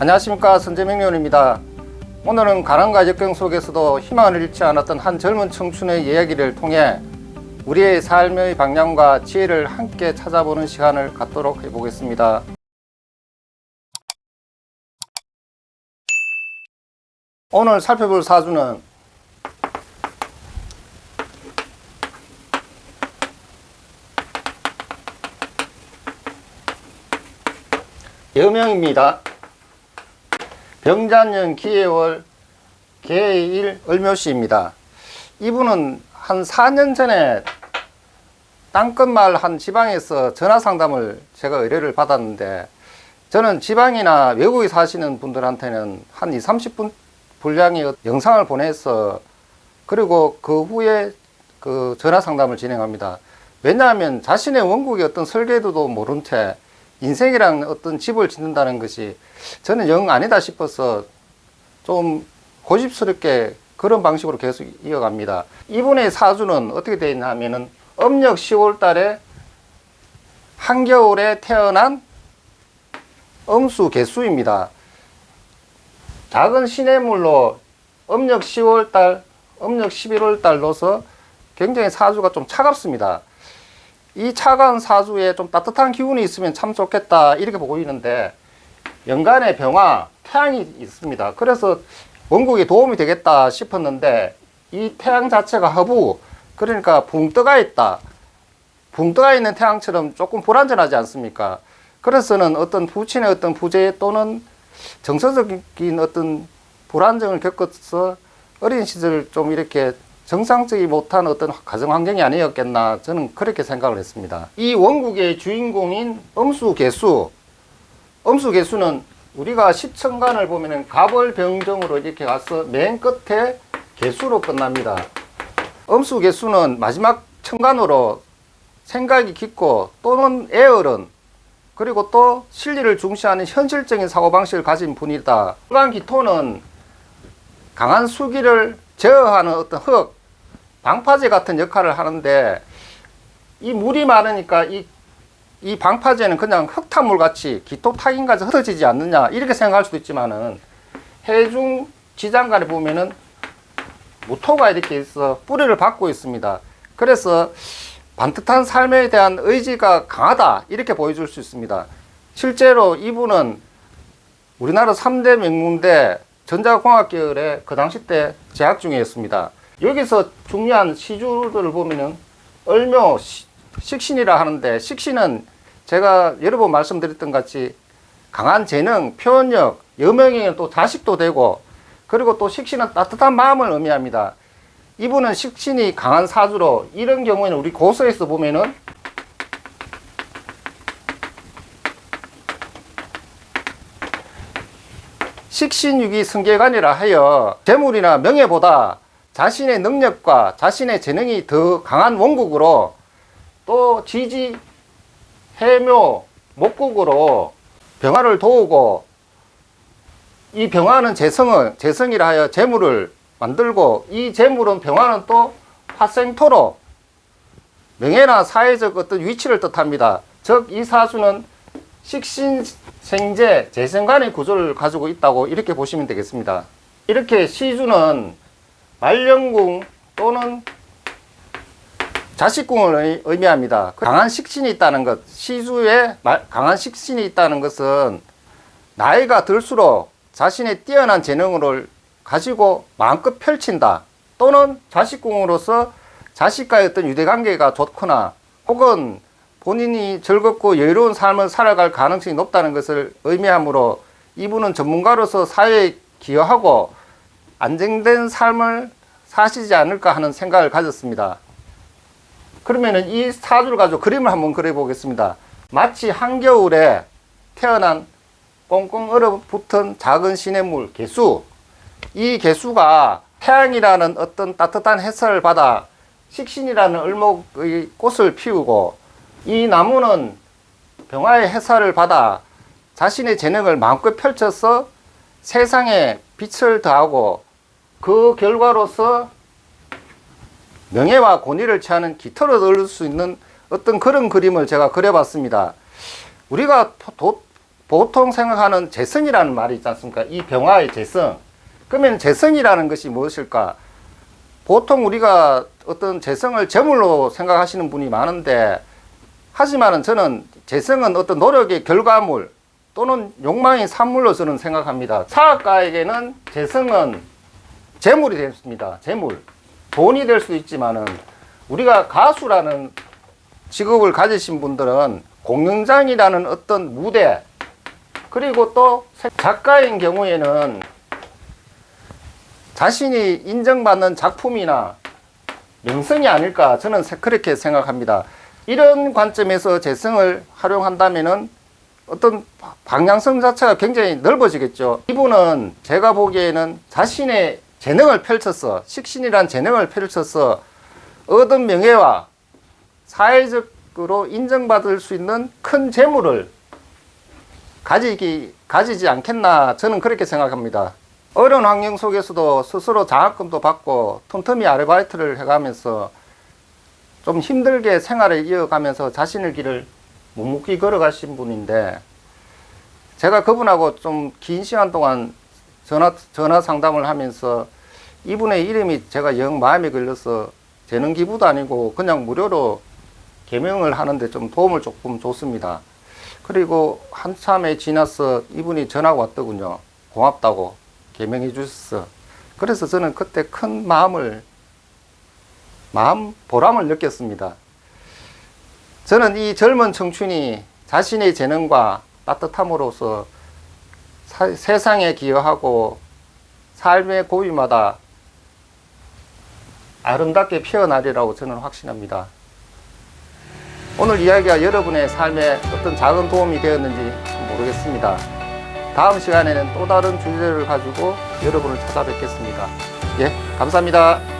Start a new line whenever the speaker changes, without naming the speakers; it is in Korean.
안녕하십니까, 선재명료원입니다. 오늘은 가난과 역경 속에서도 희망을 잃지 않았던 한 젊은 청춘의 이야기를 통해 우리의 삶의 방향과 지혜를 함께 찾아보는 시간을 갖도록 해보겠습니다. 오늘 살펴볼 사주는 여명입니다. 병자년 기해월 개해일 을묘시입니다. 이분은 한 4년 전에 땅끝마을 한 지방에서 전화상담을 제가 의뢰를 받았는데, 저는 지방이나 외국에 사시는 분들한테는 한 20-30분 분량의 영상을 보내서 그리고 그 후에 그 전화상담을 진행합니다. 왜냐하면 자신의 원국의 어떤 설계도도 모른 채 인생이란 어떤 집을 짓는다는 것이 저는 영 아니다 싶어서 좀 고집스럽게 그런 방식으로 계속 이어갑니다. 이분의 사주는 어떻게 되어 있냐 하면은 음력 10월 달에 한겨울에 태어난 음수 개수입니다. 작은 시냇물로 음력 10월 달, 음력 11월 달로서 굉장히 사주가 좀 차갑습니다. 이 차가운 사주에 좀 따뜻한 기운이 있으면 참 좋겠다, 이렇게 보이는데 연간의 병화, 태양이 있습니다. 그래서 원국에 도움이 되겠다 싶었는데 이 태양 자체가 허부, 그러니까 붕 떠가 있다. 붕 떠가 있는 태양처럼 조금 불안전하지 않습니까? 그래서는 어떤 부친의 어떤 부재 또는 정서적인 어떤 불안정을 겪어서 어린 시절 좀 이렇게 정상적이 못한 어떤 가정 환경이 아니었겠나, 저는 그렇게 생각을 했습니다. 이 원국의 주인공인 음수개수, 음수개수는 우리가 십천간을 보면은 갑월병정으로 이렇게 가서 맨 끝에 개수로 끝납니다. 음수개수는 마지막 천간으로 생각이 깊고 또는 애어른, 그리고 또 실리를 중시하는 현실적인 사고방식을 가진 분이다. 흑암기토는 강한 수기를 제어하는 어떤 흙, 방파제 같은 역할을 하는데, 이 물이 많으니까 이 방파제는 그냥 흙탕물 같이 기토 타긴까지 흩어지지 않느냐, 이렇게 생각할 수도 있지만은 해중 지장간에 보면은 무토가 이렇게 있어 뿌리를 받고 있습니다. 그래서 반듯한 삶에 대한 의지가 강하다, 이렇게 보여줄 수 있습니다. 실제로 이분은 우리나라 3대 명문대 전자공학계열에 그 당시 때 재학 중이었습니다. 여기서 중요한 시주들을 보면은 을묘, 식신이라 하는데, 식신은 제가 여러 번 말씀드렸던 같이 강한 재능, 표현력, 여명에는 또 자식도 되고, 그리고 또 식신은 따뜻한 마음을 의미합니다. 이분은 식신이 강한 사주로, 이런 경우에는 우리 고서에서 보면은 식신유기 승계관이라 하여 재물이나 명예보다 자신의 능력과 자신의 재능이 더 강한 원국으로, 또 지지, 해묘, 목국으로 병화를 도우고, 이 병화는 재성이라 하여 재물을 만들고, 이 재물은 병화는 또 화생토로 명예나 사회적 어떤 위치를 뜻합니다. 즉 이 사주는 식신생재 재생간의 구조를 가지고 있다고 이렇게 보시면 되겠습니다. 이렇게 시주는 말년궁 또는 자식궁을 의미합니다. 강한 식신이 있다는 것, 시주에 강한 식신이 있다는 것은 나이가 들수록 자신의 뛰어난 재능을 가지고 마음껏 펼친다, 또는 자식궁으로서 자식과의 어떤 유대관계가 좋거나 혹은 본인이 즐겁고 여유로운 삶을 살아갈 가능성이 높다는 것을 의미하므로 이분은 전문가로서 사회에 기여하고 안정된 삶을 사시지 않을까 하는 생각을 가졌습니다. 그러면은 이 사주를 가지고 그림을 한번 그려보겠습니다. 마치 한겨울에 태어난 꽁꽁 얼어붙은 작은 시냇물 개수, 이 개수가 태양이라는 어떤 따뜻한 햇살을 받아 식신이라는 을목의 꽃을 피우고, 이 나무는 병화의 햇살을 받아 자신의 재능을 마음껏 펼쳐서 세상에 빛을 더하고, 그 결과로서 명예와 권위를 취하는 깃털을 얻을 수 있는 어떤 그런 그림을 제가 그려봤습니다. 우리가 보통 생각하는 재성이라는 말이 있지 않습니까? 이 병화의 재성. 그러면 재성이라는 것이 무엇일까? 보통 우리가 어떤 재성을 재물로 생각하시는 분이 많은데, 하지만은 저는 재성은 어떤 노력의 결과물 또는 욕망의 산물로 저는 생각합니다. 사학가에게는 재성은 재물이 됐습니다. 재물. 돈이 될 수도 있지만은, 우리가 가수라는 직업을 가지신 분들은 공연장이라는 어떤 무대, 그리고 또 작가인 경우에는 자신이 인정받는 작품이나 명성이 아닐까, 저는 그렇게 생각합니다. 이런 관점에서 재성을 활용한다면은 어떤 방향성 자체가 굉장히 넓어지겠죠. 이분은 제가 보기에는 자신의 재능을 펼쳐서, 식신이란 재능을 펼쳐서 얻은 명예와 사회적으로 인정받을 수 있는 큰 재물을 가지지 않겠나, 저는 그렇게 생각합니다. 어려운 환경 속에서도 스스로 장학금도 받고 틈틈이 아르바이트를 해가면서 좀 힘들게 생활을 이어가면서 자신의 길을 묵묵히 걸어가신 분인데, 제가 그분하고 좀 긴 시간 동안 전화 상담을 하면서 이분의 이름이 제가 영 마음에 걸려서 재능 기부도 아니고 그냥 무료로 개명을 하는데 좀 도움을 조금 줬습니다. 그리고 한참에 지나서 이분이 전화가 왔더군요. 고맙다고 개명해 주셨어. 그래서 저는 그때 큰 보람을 느꼈습니다. 저는 이 젊은 청춘이 자신의 재능과 따뜻함으로써 세상에 기여하고 삶의 고비마다 아름답게 피어나리라고 저는 확신합니다. 오늘 이야기가 여러분의 삶에 어떤 작은 도움이 되었는지 모르겠습니다. 다음 시간에는 또 다른 주제를 가지고 여러분을 찾아뵙겠습니다. 예, 감사합니다.